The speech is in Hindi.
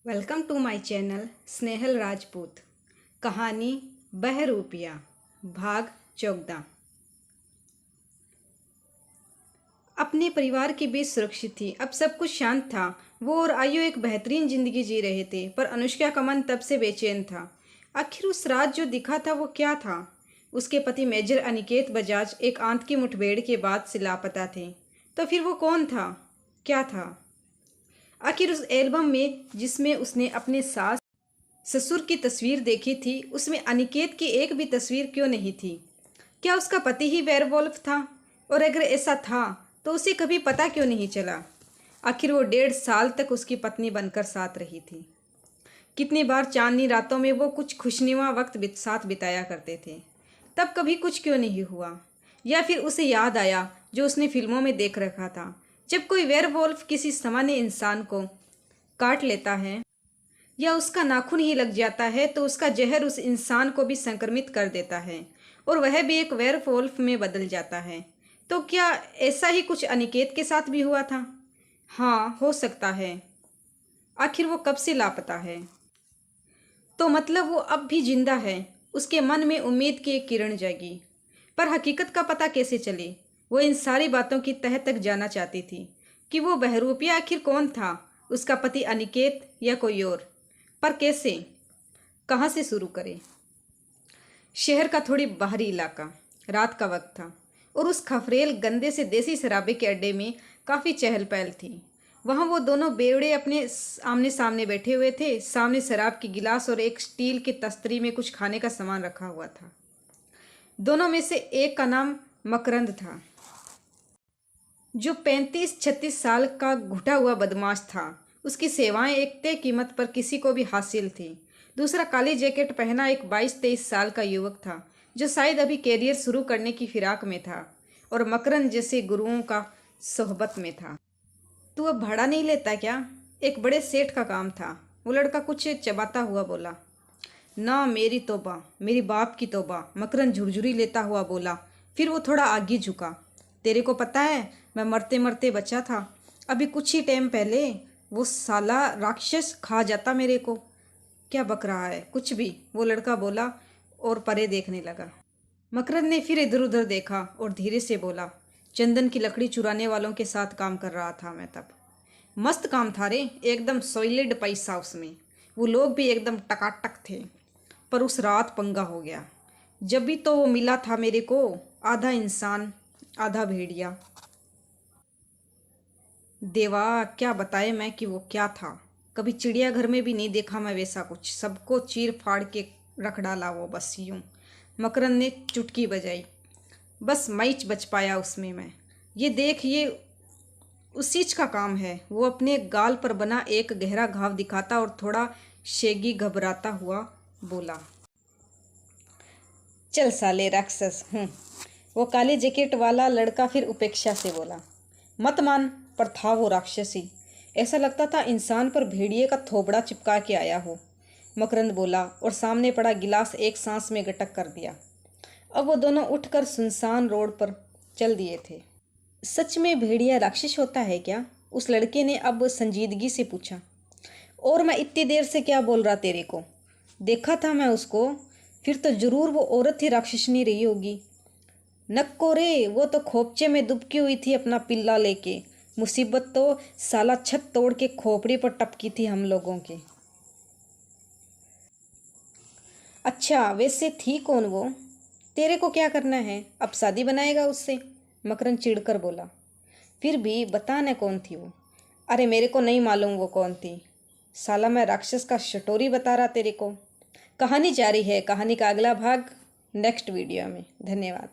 Welcome to my channel Snehal Rajput. कहानी बहरूपिया भाग 14। अपने परिवार के बीच सुरक्षित थी। अब सब कुछ शांत था। वो और आयु एक बेहतरीन जिंदगी जी रहे थे, पर अनुष्का का मन तब से बेचैन था। आखिर उस रात जो दिखा था वो क्या था? उसके पति मेजर अनिकेत बजाज एक आंत की मुठभेड़ के बाद से लापता थे। तो फिर वो कौन था? क्या था? आखिर उस एल्बम में जिसमें उसने अपने सास ससुर की तस्वीर देखी थी, उसमें अनिकेत की एक भी तस्वीर क्यों नहीं थी? क्या उसका पति ही वेयरवुल्फ था? और अगर ऐसा था तो उसे कभी पता क्यों नहीं चला? आखिर वो 1.5 साल तक उसकी पत्नी बनकर साथ रही थी। कितनी बार चांदनी रातों में वो कुछ खुशनुमा वक्त साथ बिताया करते थे। तब कभी कुछ क्यों नहीं हुआ? या फिर उसे याद आया जो उसने फिल्मों में देख रखा था, जब कोई वेयरवुल्फ किसी सामान्य इंसान को काट लेता है या उसका नाखून ही लग जाता है तो उसका जहर उस इंसान को भी संक्रमित कर देता है और वह भी एक वेयरवुल्फ में बदल जाता है। तो क्या ऐसा ही कुछ अनिकेत के साथ भी हुआ था? हाँ, हो सकता है। आखिर वो कब से लापता है? तो मतलब वो अब भी जिंदा है। उसके मन में उम्मीद की एक किरण जागी। पर हकीकत का पता कैसे चले? वो इन सारी बातों की तह तक जाना चाहती थी कि वो बहरूपिया आखिर कौन था, उसका पति अनिकेत या कोई और? पर कैसे? कहाँ से शुरू करें? शहर का थोड़ी बाहरी इलाका। रात का वक्त था और उस खफरेल गंदे से देसी शराबे के अड्डे में काफ़ी चहल पहल थी। वहाँ वो दोनों बेवड़े अपने आमने सामने बैठे हुए थे। सामने शराब की गिलास और एक स्टील की तस्तरी में कुछ खाने का सामान रखा हुआ था। दोनों में से एक का नाम मकरंद था, जो 35-36 साल का घुटा हुआ बदमाश था। उसकी सेवाएं एक तय कीमत पर किसी को भी हासिल थी। दूसरा काली जैकेट पहना एक 22-23 साल का युवक था, जो शायद अभी कैरियर शुरू करने की फिराक में था और मकरंद जैसे गुरुओं का सोहबत में था। तू अब भाड़ा नहीं लेता क्या? एक बड़े सेठ का काम था, वो लड़का कुछ चबाता हुआ बोला। ना, मेरी तौबा, मेरी बाप की तौबा, मकरंद झुरझुरी लेता हुआ बोला। फिर वो थोड़ा आगे झुका। तेरे को पता है, मैं मरते मरते बचा था। अभी कुछ ही टाइम पहले वो साला राक्षस खा जाता मेरे को। क्या बक रहा है? कुछ भी, वो लड़का बोला और परे देखने लगा। मकरंद ने फिर इधर उधर देखा और धीरे से बोला, चंदन की लकड़ी चुराने वालों के साथ काम कर रहा था मैं तब। मस्त काम था रे, एकदम सॉलिड पैसा उसमें। वो लोग भी एकदम टकाटक थे। पर उस रात पंगा हो गया। जब भी तो वो मिला था मेरे को, आधा इंसान आधा भेड़िया। देवा, क्या बताए मैं कि वो क्या था। कभी चिड़ियाघर में भी नहीं देखा मैं वैसा कुछ। सबको चीर फाड़ के रख डाला वो, बस यूं। मकरंद ने चुटकी बजाई। बस मैच बच पाया उसमें मैं। ये देख, ये उस चीज का काम है। वो अपने गाल पर बना एक गहरा घाव दिखाता और थोड़ा शेगी घबराता हुआ बोला, चल साले राक्षस हूँ। वो काली जैकेट वाला लड़का फिर उपेक्षा से बोला, मत मान, पर था वो राक्षस ही। ऐसा लगता था इंसान पर भेड़िए का थोबड़ा चिपका के आया हो। मकरंद बोला और सामने पड़ा गिलास एक सांस में गटक कर दिया। अब वो दोनों उठकर सुनसान रोड पर चल दिए थे। सच में भेड़िया राक्षस होता है क्या? उस लड़के ने अब संजीदगी से पूछा। और मैं इतनी देर से क्या बोल रहा तेरे को? देखा था मैं उसको। फिर तो जरूर वो औरत ही राक्षसनी रही होगी। नक्को रे, वो तो खोपचे में दुबकी हुई थी अपना पिल्ला लेके। मुसीबत तो साला छत तोड़ के खोपड़ी पर टपकी थी हम लोगों के। अच्छा, वैसे थी कौन वो? तेरे को क्या करना है? अब शादी बनाएगा उससे? मकरंद चिढ़कर बोला। फिर भी बता न कौन थी वो? अरे मेरे को नहीं मालूम वो कौन थी। साला मैं राक्षस का शटोरी बता रहा तेरे को। कहानी जारी है। कहानी का अगला भाग नेक्स्ट वीडियो में। धन्यवाद।